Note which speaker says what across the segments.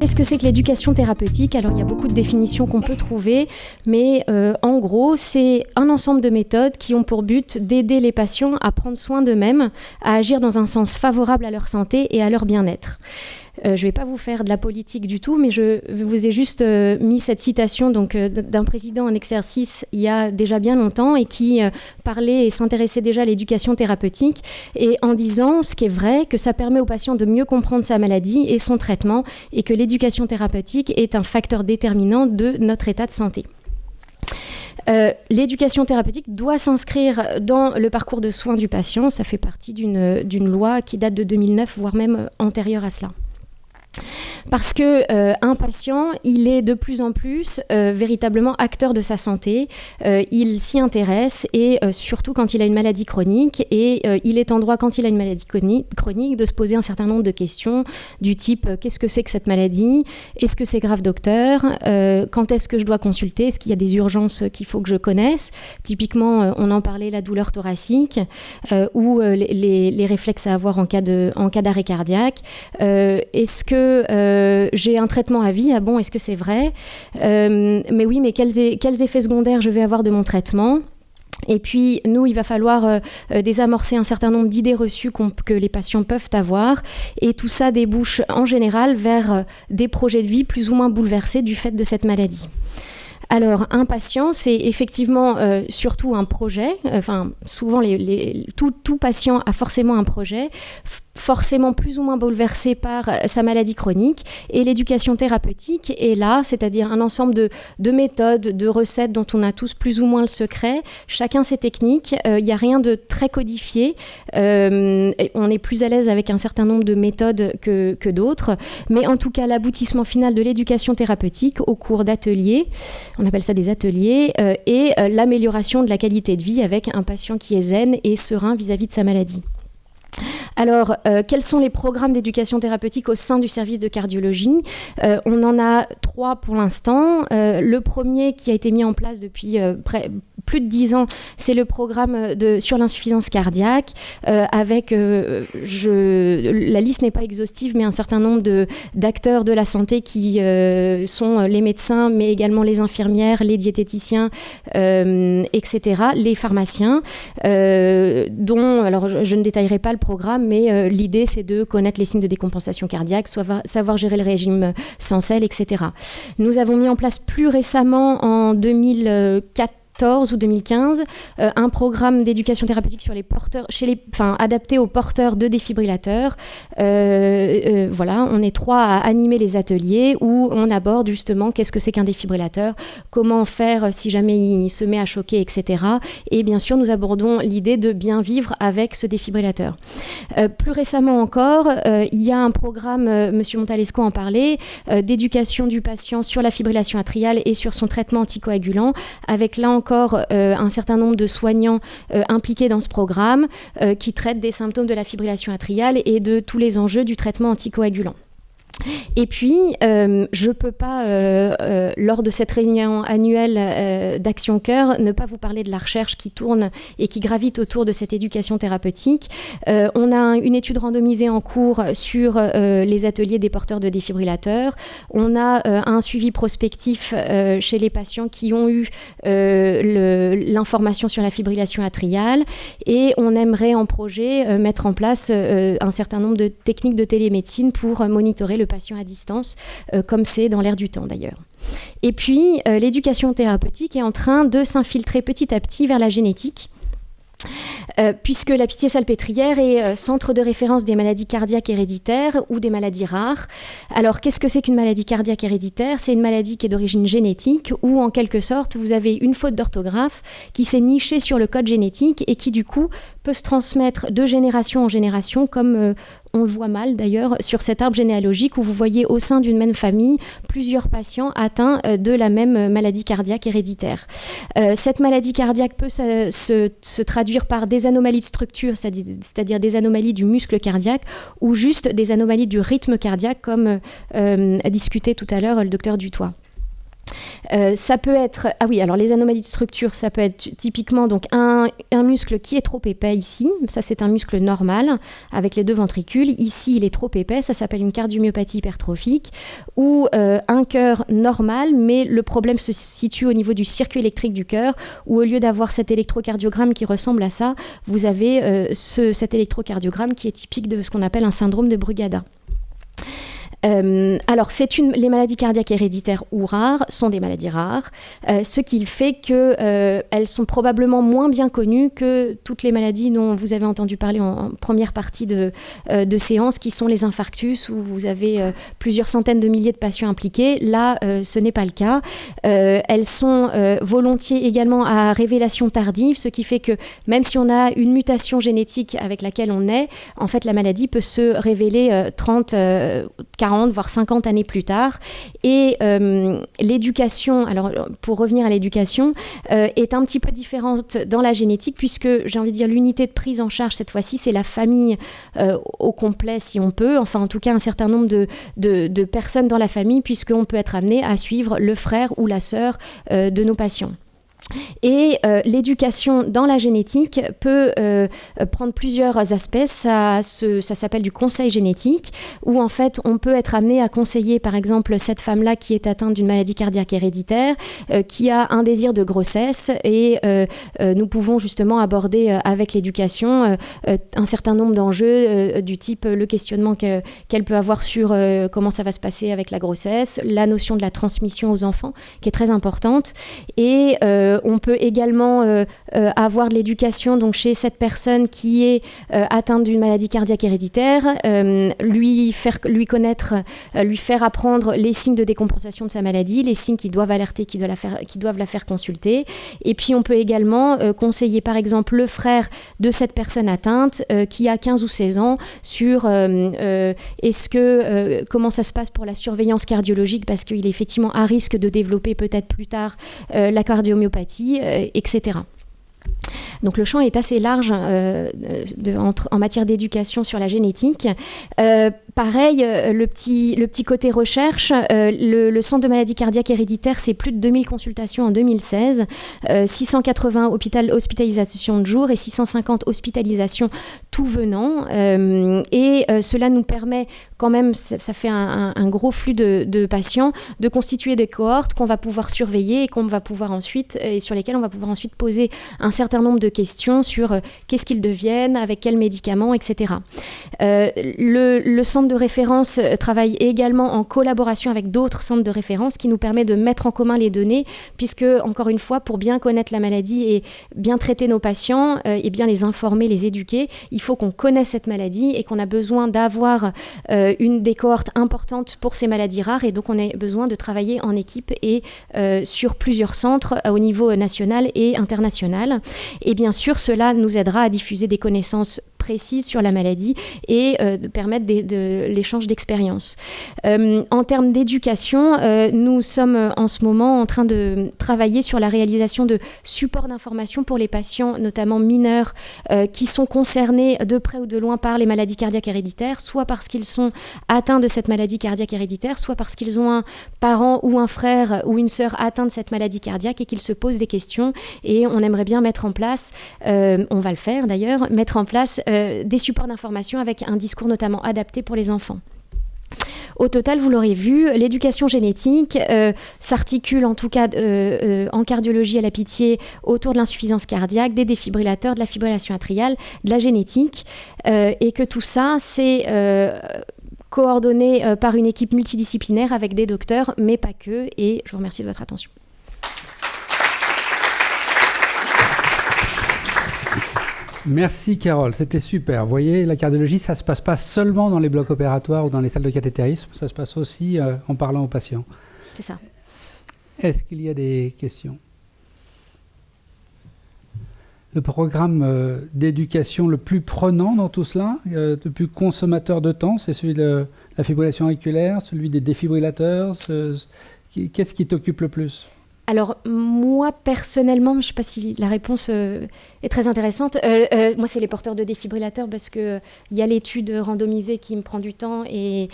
Speaker 1: qu'est-ce que c'est que l'éducation thérapeutique ? Alors, il y a beaucoup de définitions qu'on peut trouver, mais en gros, c'est un ensemble de méthodes qui ont pour but d'aider les patients à prendre soin d'eux-mêmes, à agir dans un sens favorable à leur santé et à leur bien-être. Je ne vais pas vous faire de la politique du tout, mais je vous ai juste mis cette citation d'un président en exercice il y a déjà bien longtemps et qui parlait et s'intéressait déjà à l'éducation thérapeutique et en disant ce qui est vrai, que ça permet aux patients de mieux comprendre sa maladie et son traitement et que l'éducation thérapeutique est un facteur déterminant de notre état de santé. L'éducation thérapeutique doit s'inscrire dans le parcours de soins du patient. Ça fait partie d'une loi qui date de 2009, voire même antérieure à cela. Parce que un patient, il est de plus en plus véritablement acteur de sa santé, il s'y intéresse et surtout quand il a une maladie chronique et il est en droit quand il a une maladie chronique de se poser un certain nombre de questions du type qu'est-ce que c'est que cette maladie ? Est-ce que c'est grave docteur ? Quand est-ce que je dois consulter ? Est-ce qu'il y a des urgences qu'il faut que je connaisse ? Typiquement, on en parlait, la douleur thoracique ou les réflexes à avoir en cas d'arrêt cardiaque. Est-ce que j'ai un traitement à vie, ah bon, est-ce que c'est vrai ? Mais oui, mais quels effets secondaires je vais avoir de mon traitement ? Et puis, nous, il va falloir désamorcer un certain nombre d'idées reçues que les patients peuvent avoir. Et tout ça débouche en général vers des projets de vie plus ou moins bouleversés du fait de cette maladie. Alors, un patient, c'est effectivement surtout un projet. Enfin, souvent, tout patient a forcément un projet, forcément plus ou moins bouleversé par sa maladie chronique. Et l'éducation thérapeutique est là, c'est-à-dire un ensemble de méthodes, de recettes dont on a tous plus ou moins le secret. Chacun ses techniques. Il n'y a rien de très codifié. On est plus à l'aise avec un certain nombre de méthodes que d'autres. Mais en tout cas, l'aboutissement final de l'éducation thérapeutique au cours d'ateliers, on appelle ça des ateliers, et l'amélioration de la qualité de vie avec un patient qui est zen et serein vis-à-vis de sa maladie. Alors, quels sont les programmes d'éducation thérapeutique au sein du service de cardiologie ? On en a 3 pour l'instant. Le premier qui a été mis en place depuis plus de 10 ans, c'est le programme sur l'insuffisance cardiaque, avec, la liste n'est pas exhaustive, mais un certain nombre d'acteurs de la santé qui sont les médecins, mais également les infirmières, les diététiciens, etc., les pharmaciens, dont, alors je ne détaillerai pas le programme, mais l'idée c'est de connaître les signes de décompensation cardiaque, savoir gérer le régime sans sel, etc. Nous avons mis en place plus récemment, en 2014 ou 2015, un programme d'éducation thérapeutique sur les porteurs, adapté aux porteurs de défibrillateurs. Voilà, on est 3 à animer les ateliers où on aborde justement qu'est-ce que c'est qu'un défibrillateur, comment faire si jamais il se met à choquer, etc. Et bien sûr, nous abordons l'idée de bien vivre avec ce défibrillateur. Plus récemment encore, il y a un programme, M. Montalesco en parlait, d'éducation du patient sur la fibrillation atriale et sur son traitement anticoagulant, avec là encore un certain nombre de soignants impliqués dans ce programme qui traitent des symptômes de la fibrillation atriale et de tous les enjeux du traitement anticoagulant. Et puis, je ne peux pas, lors de cette réunion annuelle d'Action Cœur, ne pas vous parler de la recherche qui tourne et qui gravite autour de cette éducation thérapeutique. On a une étude randomisée en cours sur les ateliers des porteurs de défibrillateurs. On a un suivi prospectif chez les patients qui ont eu l'information sur la fibrillation atriale. Et on aimerait en projet mettre en place un certain nombre de techniques de télémédecine pour monitorer le patient à distance, comme c'est dans l'air du temps d'ailleurs. Et puis, l'éducation thérapeutique est en train de s'infiltrer petit à petit vers la génétique. Puisque la Pitié-Salpêtrière est centre de référence des maladies cardiaques héréditaires ou des maladies rares. Alors, qu'est-ce que c'est qu'une maladie cardiaque héréditaire ? C'est une maladie qui est d'origine génétique où, en quelque sorte, vous avez une faute d'orthographe qui s'est nichée sur le code génétique et qui, du coup, peut se transmettre de génération en génération, comme on le voit mal d'ailleurs sur cet arbre généalogique où vous voyez au sein d'une même famille plusieurs patients atteints de la même maladie cardiaque héréditaire. Cette maladie cardiaque peut se traduire par des anomalies de structure, c'est-à-dire des anomalies du muscle cardiaque ou juste des anomalies du rythme cardiaque comme a discuté tout à l'heure le docteur Dutoit. Ça peut être, alors les anomalies de structure, ça peut être typiquement donc un muscle qui est trop épais ici, ça c'est un muscle normal avec les deux ventricules, ici il est trop épais, ça s'appelle une cardiomyopathie hypertrophique, ou un cœur normal, mais le problème se situe au niveau du circuit électrique du cœur, où au lieu d'avoir cet électrocardiogramme qui ressemble à ça, vous avez cet électrocardiogramme qui est typique de ce qu'on appelle un syndrome de Brugada. Alors, les maladies cardiaques héréditaires ou rares sont des maladies rares, ce qui fait qu'elles sont probablement moins bien connues que toutes les maladies dont vous avez entendu parler en première partie de séance, qui sont les infarctus, où vous avez plusieurs centaines de milliers de patients impliqués. Là, ce n'est pas le cas. Elles sont volontiers également à révélation tardive, ce qui fait que même si on a une mutation génétique avec laquelle on est, en fait, la maladie peut se révéler 30, 40, voire 50 années plus tard. Et l'éducation, alors pour revenir à l'éducation, est un petit peu différente dans la génétique, puisque j'ai envie de dire l'unité de prise en charge cette fois-ci, c'est la famille au complet si on peut, enfin en tout cas un certain nombre de personnes dans la famille, puisqu'on peut être amené à suivre le frère ou la sœur de nos patients. Et l'éducation dans la génétique peut prendre plusieurs aspects. Ça s'appelle du conseil génétique, où en fait on peut être amené à conseiller par exemple cette femme-là qui est atteinte d'une maladie cardiaque héréditaire, qui a un désir de grossesse, et nous pouvons justement aborder avec l'éducation un certain nombre d'enjeux du type le questionnement qu'elle peut avoir sur comment ça va se passer avec la grossesse, la notion de la transmission aux enfants qui est très importante, et on peut également avoir de l'éducation donc, chez cette personne qui est atteinte d'une maladie cardiaque héréditaire, lui faire apprendre les signes de décompensation de sa maladie, les signes qui doivent alerter, qui doivent la faire consulter. Et puis on peut également conseiller par exemple le frère de cette personne atteinte qui a 15 ou 16 ans sur comment ça se passe pour la surveillance cardiologique, parce qu'il est effectivement à risque de développer peut-être plus tard la cardiomyopathie, etc. Donc le champ est assez large en matière d'éducation sur la génétique. Pareil, le petit côté recherche, le Centre de maladies cardiaques héréditaires, c'est plus de 2000 consultations en 2016, 680 hospitalisations de jour et 650 hospitalisations tout venant. Et cela nous permet quand même, ça fait un gros flux de patients, de constituer des cohortes qu'on va pouvoir surveiller et sur lesquelles on va pouvoir ensuite poser un certain nombre de questions sur qu'est-ce qu'ils deviennent, avec quels médicaments, etc. Le centre de référence travaille également en collaboration avec d'autres centres de référence qui nous permet de mettre en commun les données, puisque, encore une fois, pour bien connaître la maladie et bien traiter nos patients et bien les informer, les éduquer, il faut qu'on connaisse cette maladie et qu'on a besoin d'avoir des cohortes importantes pour ces maladies rares, et donc on a besoin de travailler en équipe et sur plusieurs centres au niveau national et international. Et bien sûr, cela nous aidera à diffuser des connaissances précises sur la maladie et de permettre de l'échange d'expériences. En termes d'éducation, nous sommes en ce moment en train de travailler sur la réalisation de supports d'information pour les patients, notamment mineurs, qui sont concernés de près ou de loin par les maladies cardiaques héréditaires, soit parce qu'ils sont atteints de cette maladie cardiaque héréditaire, soit parce qu'ils ont un parent ou un frère ou une sœur atteint de cette maladie cardiaque et qu'ils se posent des questions. Et on aimerait bien mettre en place, on va le faire d'ailleurs, mettre en place des supports d'information avec un discours notamment adapté pour les enfants. Au total, vous l'aurez vu, l'éducation génétique s'articule en tout cas en cardiologie à la Pitié autour de l'insuffisance cardiaque, des défibrillateurs, de la fibrillation atriale, de la génétique, et que tout ça, c'est coordonné par une équipe multidisciplinaire avec des docteurs, mais pas que, et je vous remercie de votre attention.
Speaker 2: Merci Carole, c'était super. Vous voyez, la cardiologie, ça ne se passe pas seulement dans les blocs opératoires ou dans les salles de cathétérisme, ça se passe aussi en parlant aux patients.
Speaker 1: C'est ça.
Speaker 2: Est-ce qu'il y a des questions ? Le programme d'éducation le plus prenant dans tout cela, le plus consommateur de temps, c'est celui de la fibrillation auriculaire, celui des défibrillateurs. Qu'est-ce qui t'occupe le plus ?
Speaker 1: Alors, moi, personnellement, je ne sais pas si la réponse est très intéressante. Moi, c'est les porteurs de défibrillateurs parce qu'il y a l'étude randomisée qui me prend du temps et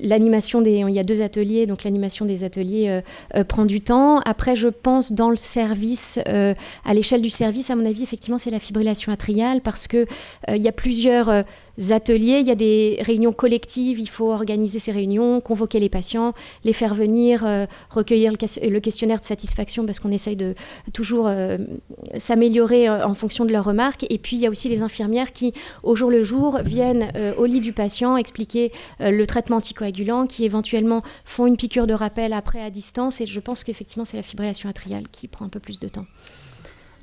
Speaker 1: l'animation il y a 2 ateliers, donc l'animation des ateliers prend du temps. Après, je pense dans le service, à l'échelle du service, à mon avis, effectivement, c'est la fibrillation atriale parce qu'il y a plusieurs ateliers, il y a des réunions collectives, il faut organiser ces réunions, convoquer les patients, les faire venir, recueillir le questionnaire de satisfaction parce qu'on essaye de toujours s'améliorer en fonction de leurs remarques. Et puis il y a aussi les infirmières qui, au jour le jour, viennent au lit du patient expliquer le traitement anticoagulant, qui éventuellement font une piqûre de rappel après à distance. Et je pense qu'effectivement c'est la fibrillation atriale qui prend un peu plus de temps.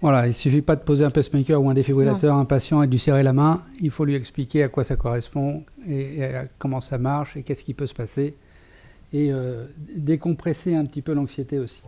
Speaker 2: Voilà, il ne suffit pas de poser un pacemaker ou un défibrillateur à un patient et de lui serrer la main. Il faut lui expliquer à quoi ça correspond et comment ça marche et qu'est-ce qui peut se passer. Et décompresser un petit peu l'anxiété aussi.